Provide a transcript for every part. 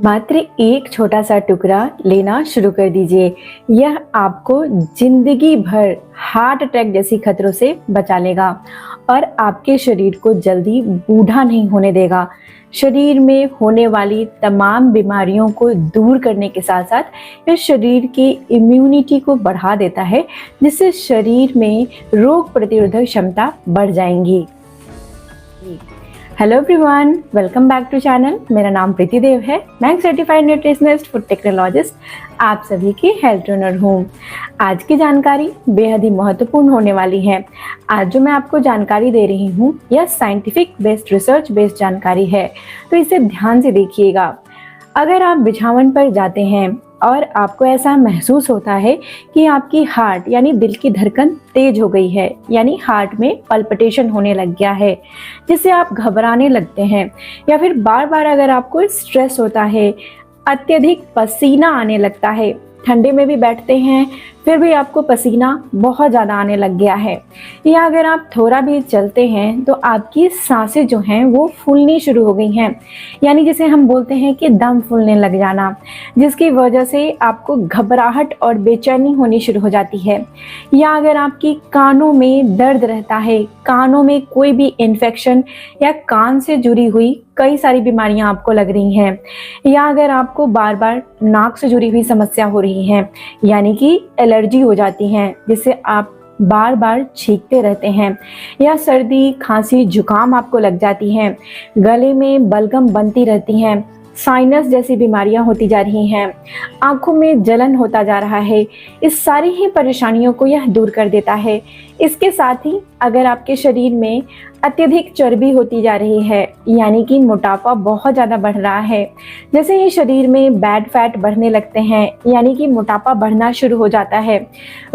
मात्र एक छोटा सा टुकड़ा लेना शुरू कर दीजिए। यह आपको जिंदगी भर हार्ट अटैक जैसी खतरों से बचा लेगा और आपके शरीर को जल्दी बूढ़ा नहीं होने देगा। शरीर में होने वाली तमाम बीमारियों को दूर करने के साथ साथ यह शरीर की इम्यूनिटी को बढ़ा देता है, जिससे शरीर में रोग प्रतिरोधक क्षमता बढ़ जाएंगी। Hello everyone, welcome back to channel. मेरा नाम प्रीति देव है। मैं एक सर्टिफाइड न्यूट्रिशनिस्ट, फूड टेक्नोलॉजिस्ट, आप सभी की हेल्थ ट्रेनर हूँ। आज की जानकारी बेहद ही महत्वपूर्ण होने वाली है। आज जो मैं आपको जानकारी दे रही हूँ यह साइंटिफिक बेस्ड, रिसर्च बेस्ड जानकारी है, तो इसे ध्यान से देखिएगा। अगर आप बिछावन पर जाते हैं और आपको ऐसा महसूस होता है कि आपकी हार्ट यानी दिल की धड़कन तेज हो गई है, यानी हार्ट में पल्पिटेशन होने लग गया है, जिससे आप घबराने लगते हैं, या फिर बार बार अगर आपको स्ट्रेस होता है, अत्यधिक पसीना आने लगता है, ठंडे में भी बैठते हैं फिर भी आपको पसीना बहुत ज़्यादा आने लग गया है, या अगर आप थोड़ा भी चलते हैं तो आपकी सांसें जो हैं वो फूलनी शुरू हो गई हैं, यानी जिसे हम बोलते हैं कि दम फूलने लग जाना, जिसकी वजह से आपको घबराहट और बेचैनी होनी शुरू हो जाती है। या अगर आपकी कानों में दर्द रहता है, कानों में कोई भी इन्फेक्शन या कान से जुड़ी हुई कई सारी बीमारियां आपको लग रही हैं, या अगर आपको बार बार नाक से जुड़ी हुई समस्या हो रही है, यानी कि एलर्जी हो जाती है जिससे आप बार बार छींकते रहते हैं, या सर्दी खांसी जुकाम आपको लग जाती हैं, गले में बलगम बनती रहती हैं, साइनस जैसी बीमारियां होती जा रही हैं, आंखों में जलन होता जा रहा है, इस सारी ही परेशानियों को यह दूर कर देता है। इसके साथ ही अगर आपके शरीर में अत्यधिक चर्बी होती जा रही है, यानी कि मोटापा बहुत ज़्यादा बढ़ रहा है, जैसे ही शरीर में बैड फैट बढ़ने लगते हैं, यानी कि मोटापा बढ़ना शुरू हो जाता है,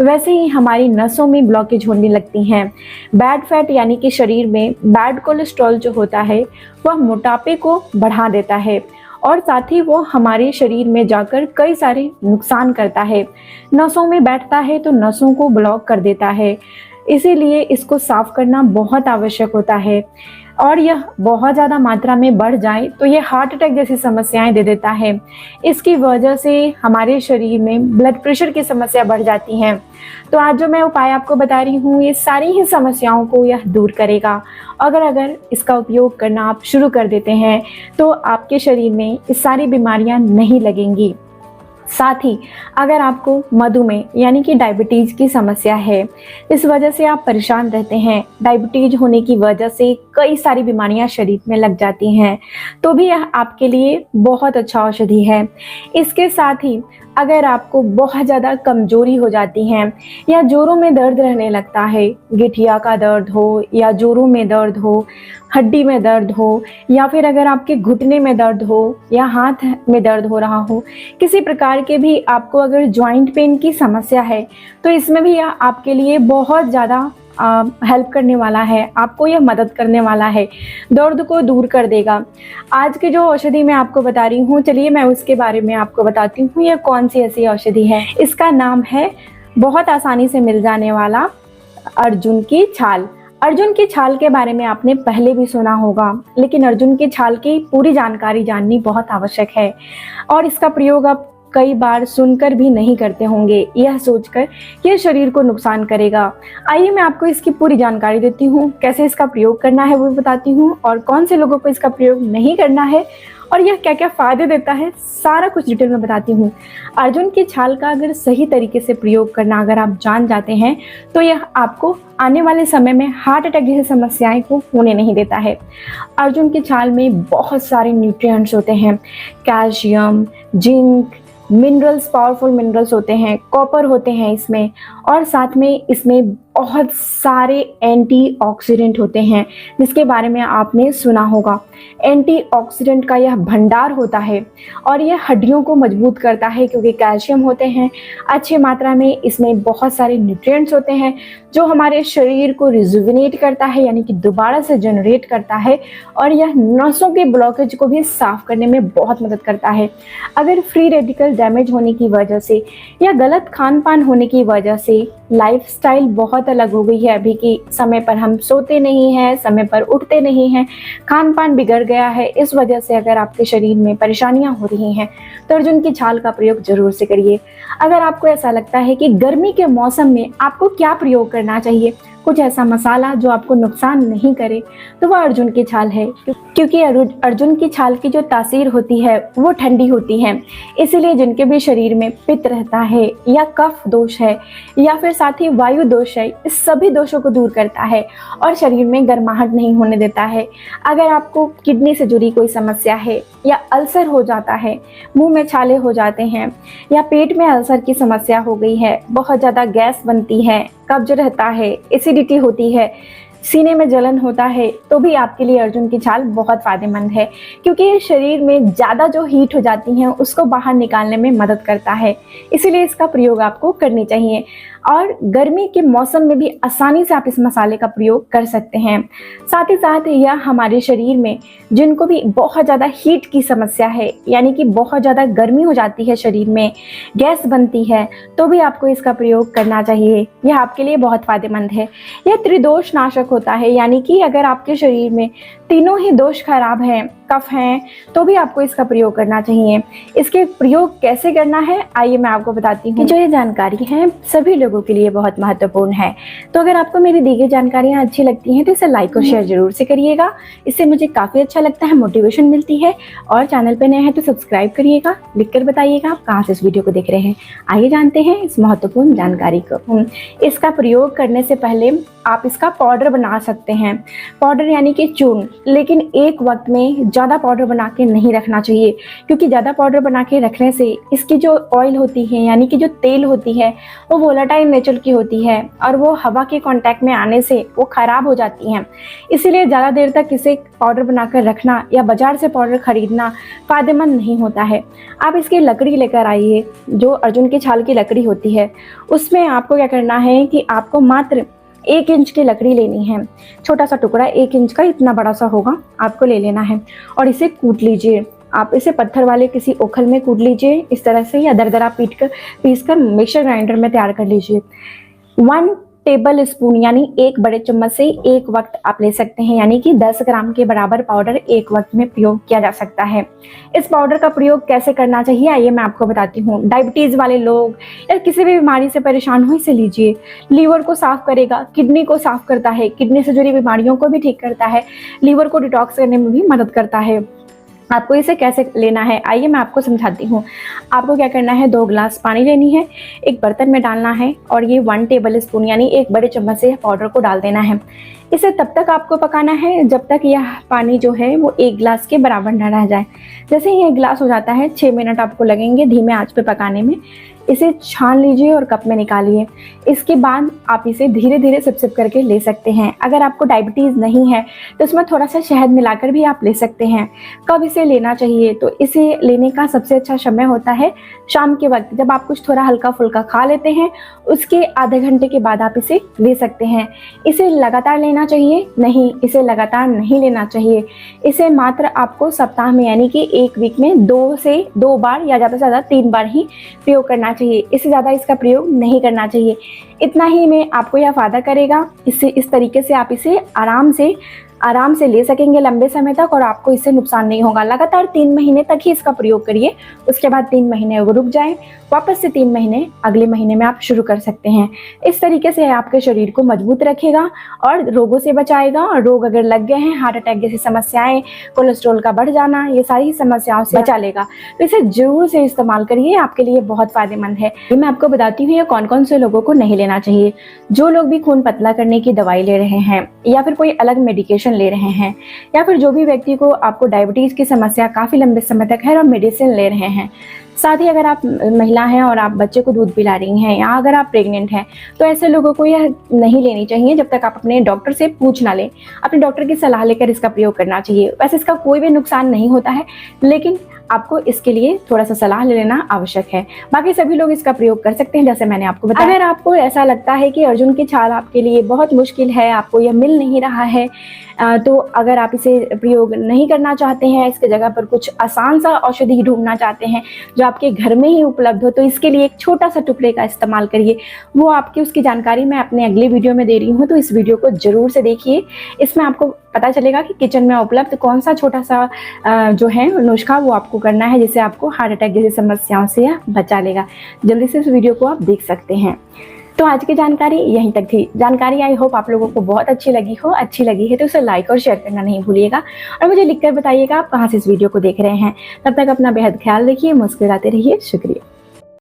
वैसे ही हमारी नसों में ब्लॉकेज होने लगती हैं। बैड फैट यानी कि शरीर में बैड कोलेस्ट्रॉल जो होता है वह मोटापे को बढ़ा देता है और साथ ही वो हमारे शरीर में जाकर कई सारे नुकसान करता है। नसों में बैठता है तो नसों को ब्लॉक कर देता है, इसीलिए इसको साफ करना बहुत आवश्यक होता है। और यह बहुत ज़्यादा मात्रा में बढ़ जाए तो यह हार्ट अटैक जैसी समस्याएं दे देता है। इसकी वजह से हमारे शरीर में ब्लड प्रेशर की समस्या बढ़ जाती हैं। तो आज जो मैं उपाय आपको बता रही हूँ ये सारी ही समस्याओं को यह दूर करेगा। अगर इसका उपयोग करना आप शुरू कर देते हैं तो आपके शरीर में ये सारी बीमारियां नहीं लगेंगी। साथ ही अगर आपको मधुमेह यानी कि डायबिटीज़ की समस्या है, इस वजह से आप परेशान रहते हैं, डायबिटीज होने की वजह से कई सारी बीमारियां शरीर में लग जाती हैं, तो भी यह आपके लिए बहुत अच्छा औषधि है। इसके साथ ही अगर आपको बहुत ज़्यादा कमजोरी हो जाती है या जोड़ों में दर्द रहने लगता है, गिठिया का दर्द हो या जोड़ों में दर्द हो, हड्डी में दर्द हो, या फिर अगर आपके घुटने में दर्द हो या हाथ में दर्द हो रहा हो, किसी प्रकार के भी आपको अगर जॉइंट पेन की समस्या है, तो इसमें भी यह आपके लिए बहुत ज़्यादा हेल्प करने वाला है, आपको यह मदद करने वाला है, दर्द को दूर कर देगा। आज की जो औषधि मैं आपको बता रही हूँ, चलिए मैं उसके बारे में आपको बताती हूँ यह कौन सी ऐसी औषधि है। इसका नाम है बहुत आसानी से मिल जाने वाला अर्जुन की छाल। अर्जुन की छाल के बारे में आपने पहले भी सुना होगा, लेकिन अर्जुन की छाल की पूरी जानकारी जाननी बहुत आवश्यक है और इसका प्रयोग आप कई बार सुनकर भी नहीं करते होंगे, यह सोचकर कि यह शरीर को नुकसान करेगा। आइए मैं आपको इसकी पूरी जानकारी देती हूँ, कैसे इसका प्रयोग करना है वो बताती हूँ, और कौन से लोगों को इसका प्रयोग नहीं करना है और यह क्या क्या फ़ायदे देता है, सारा कुछ डिटेल में बताती हूँ। अर्जुन की छाल का अगर सही तरीके से प्रयोग करना अगर आप जान जाते हैं तो यह आपको आने वाले समय में हार्ट अटैक जैसी समस्याएं को होने नहीं देता है। अर्जुन की छाल में बहुत सारे न्यूट्रिएंट्स होते हैं, calcium, zinc, minerals, powerful minerals होते हैं, कॉपर होते हैं इसमें, और साथ में इसमें बहुत सारे एंटीऑक्सीडेंट होते हैं जिसके बारे में आपने सुना होगा। एंटीऑक्सीडेंट का यह भंडार होता है और यह हड्डियों को मजबूत करता है, क्योंकि कैल्शियम होते हैं अच्छी मात्रा में, इसमें बहुत सारे न्यूट्रिएंट्स होते हैं जो हमारे शरीर को रिजुविनेट करता है, यानी कि दोबारा से जनरेट करता है, और यह नसों के ब्लॉकेज को भी साफ करने में बहुत मदद करता है। अगर फ्री रेडिकल डैमेज होने की वजह से या गलत खान पान होने की वजह से लाइफस्टाइल बहुत बहुत अलग हो गई है अभी की। समय पर हम सोते नहीं हैं, समय पर उठते नहीं हैं, खान पान बिगड़ गया है। इस वजह से अगर आपके शरीर में परेशानियां हो रही हैं तो अर्जुन की छाल का प्रयोग जरूर से करिए। अगर आपको ऐसा लगता है कि गर्मी के मौसम में आपको क्या प्रयोग करना चाहिए, कुछ ऐसा मसाला जो आपको नुकसान नहीं करे, तो वह अर्जुन की छाल है। क्योंकि अर्जुन की छाल की जो तासीर होती है वो ठंडी होती है, इसीलिए जिनके भी शरीर में पित्त रहता है या कफ दोष है या फिर साथ ही वायु दोष है, इस सभी दोषों को दूर करता है और शरीर में गर्माहट नहीं होने देता है। अगर आपको किडनी से जुड़ी कोई समस्या है या अल्सर हो जाता है, मुंह में छाले हो जाते हैं या पेट में अल्सर की समस्या हो गई है, बहुत ज़्यादा गैस बनती है, कब्ज रहता है, एसिडिटी होती है, सीने में जलन होता है, तो भी आपके लिए अर्जुन की छाल बहुत फ़ायदेमंद है। क्योंकि शरीर में ज़्यादा जो हीट हो जाती हैं उसको बाहर निकालने में मदद करता है, इसीलिए इसका प्रयोग आपको करनी चाहिए। और गर्मी के मौसम में भी आसानी से आप इस मसाले का प्रयोग कर सकते हैं। साथ ही साथ यह हमारे शरीर में जिनको भी बहुत ज़्यादा हीट की समस्या है, यानी कि बहुत ज़्यादा गर्मी हो जाती है, शरीर में गैस बनती है, तो भी आपको इसका प्रयोग करना चाहिए। यह आपके लिए बहुत फ़ायदेमंद है। यह त्रिदोष नाशक होता है, यानी कि अगर आपके शरीर में तीनों ही दोष खराब हैं, कफ हैं, तो भी आपको इसका प्रयोग करना चाहिए। इसके प्रयोग कैसे करना है, आइए मैं आपको बताती हूँ। जो ये जानकारी है सभी लोगों के लिए बहुत महत्वपूर्ण है। तो अगर आपको मेरी दी गई जानकारियाँ अच्छी लगती हैं तो इसे लाइक और शेयर जरूर से करिएगा, इससे मुझे काफ़ी अच्छा लगता है, मोटिवेशन मिलती है। और चैनल पर नए हैं तो सब्सक्राइब करिएगा, लिखकर बताइएगा आप कहाँ से इस वीडियो को देख रहे हैं। आइए जानते हैं इस महत्वपूर्ण जानकारी को। इसका प्रयोग करने से पहले आप इसका पाउडर बना सकते हैं, पाउडर यानी कि चूर्ण, लेकिन एक वक्त में ज़्यादा पाउडर बना के नहीं रखना चाहिए, क्योंकि ज़्यादा पाउडर बना के रखने से इसकी जो ऑयल होती है, यानी कि जो तेल होती है, वो वोलेटाइल नेचर की होती है और वो हवा के कांटेक्ट में आने से वो ख़राब हो जाती हैं। इसीलिए ज़्यादा देर तक इसे पाउडर बनाकर रखना या बाज़ार से पाउडर ख़रीदना फ़ायदेमंद नहीं होता है। आप इसकी लकड़ी लेकर आइए, जो अर्जुन की छाल की लकड़ी होती है, उसमें आपको क्या करना है कि आपको मात्र 1 इंच की लकड़ी लेनी है। छोटा सा टुकड़ा 1 इंच का, इतना बड़ा सा होगा, आपको ले लेना है और इसे कूट लीजिए। आप इसे पत्थर वाले किसी ओखल में कूट लीजिए इस तरह से, या दरदरा पीस कर मिक्सर ग्राइंडर में तैयार कर लीजिए। 1 टेबल स्पून यानी 1 बड़े चम्मच से एक वक्त आप ले सकते हैं, यानी कि 10 ग्राम के बराबर पाउडर एक वक्त में प्रयोग किया जा सकता है। इस पाउडर का प्रयोग कैसे करना चाहिए आइए मैं आपको बताती हूँ। डायबिटीज़ वाले लोग या किसी भी बीमारी से परेशान हो इसे लीजिए। लीवर को साफ करेगा, किडनी को साफ करता है, किडनी से जुड़ी बीमारियों को भी ठीक करता है, लीवर को डिटॉक्स करने में भी मदद करता है। आपको इसे कैसे लेना है आइए मैं आपको समझाती हूँ। आपको क्या करना है, 2 गिलास पानी लेनी है, एक बर्तन में डालना है और ये 1 टेबल स्पून यानी 1 बड़े चम्मच से पाउडर को डाल देना है। इसे तब तक आपको पकाना है जब तक यह पानी जो है वो 1 गिलास के बराबर न रह जाए। जैसे ही 1 गिलास हो जाता है, 6 मिनट आपको लगेंगे धीमे आंच पे पकाने में। इसे छान लीजिए और कप में निकालिए। इसके बाद आप इसे धीरे धीरे सिप करके ले सकते हैं। अगर आपको डायबिटीज़ नहीं है तो इसमें थोड़ा सा शहद मिलाकर भी आप ले सकते हैं। कब इसे लेना चाहिए, तो इसे लेने का सबसे अच्छा समय होता है शाम के वक्त, जब आप कुछ थोड़ा हल्का फुल्का खा लेते हैं, उसके आधे घंटे के बाद आप इसे ले सकते हैं। इसे लगातार लेना चाहिए नहीं, इसे लगातार नहीं लेना चाहिए। इसे मात्र आपको सप्ताह में यानी कि 1 वीक में 2 से 2 बार या ज़्यादा से ज़्यादा 3 बार ही प्रयोग करना चाहिए। इससे ज़्यादा इसका प्रयोग नहीं करना चाहिए। इतना ही में आपको यह फ़ायदा करेगा। इससे इस तरीके से आप इसे आराम से ले सकेंगे लंबे समय तक और आपको इससे नुकसान नहीं होगा। लगातार 3 महीने तक ही इसका प्रयोग करिए, उसके बाद 3 महीने वो रुक जाए, वापस से 3 महीने अगले महीने में आप शुरू कर सकते हैं। इस तरीके से आपके शरीर को मजबूत रखेगा और रोगों से बचाएगा। और रोग अगर लग गए हैं, हार्ट अटैक जैसी समस्याएं, कोलेस्ट्रॉल का बढ़ जाना, ये सारी समस्याओं से बचा लेगा। तो इसे जरूर से इस्तेमाल करिए, आपके लिए बहुत फायदेमंद है। ये मैं आपको बताती हूँ ये कौन कौन से लोगों को नहीं लेना चाहिए। जो लोग भी खून पतला करने की दवाई ले रहे हैं या फिर कोई अलग मेडिकेशन ले रहे हैं, या फिर जो भी व्यक्ति को आपको डायबिटीज की समस्या काफी लंबे समय तक है और मेडिसिन ले रहे हैं। साथ ही अगर आप महिला हैं और आप बच्चे को दूध पिला रही हैं, या अगर आप प्रेग्नेंट हैं, तो ऐसे लोगों को यह नहीं लेनी चाहिए जब तक आप अपने डॉक्टर से पूछ ना लें। अपने डॉक्टर की सलाह लेकर इसका प्रयोग करना चाहिए। वैसे इसका कोई भी नुकसान नहीं होता है, लेकिन आपको इसके लिए थोड़ा सा सलाह ले लेना आवश्यक है। बाकी सभी लोग इसका प्रयोग कर सकते हैं जैसे मैंने आपको बताया। अगर आपको ऐसा लगता है कि अर्जुन की छाल आपके लिए बहुत मुश्किल है, आपको यह मिल नहीं रहा है, तो अगर आप इसे प्रयोग नहीं करना चाहते हैं, इसके जगह पर कुछ आसान सा औषधि ढूंढना चाहते हैं जो आपके घर में ही उपलब्ध हो, तो इसके लिए एक छोटा सा टुकड़े का इस्तेमाल करिए। वो आपकी उसकी जानकारी मैं अपने अगले वीडियो में दे रही हूँ, तो इस वीडियो को जरूर से देखिए। इसमें आपको पता चलेगा कि किचन में उपलब्ध कौन सा छोटा सा जो है नुस्खा वो आपको करना है, जिससे आपको हार्ट अटैक जैसी समस्याओं से यह बचा लेगा। जल्दी से इस वीडियो को आप देख सकते हैं। तो आज की जानकारी यहीं तक थी। जानकारी आई होप आप लोगों को बहुत अच्छी लगी है तो उसे लाइक और शेयर करना नहीं भूलिएगा और मुझे लिखकर बताइएगा आप कहाँ से इस वीडियो को देख रहे हैं। तब तक अपना बेहद ख्याल रखिए, मुस्कुराते रहिए। शुक्रिया।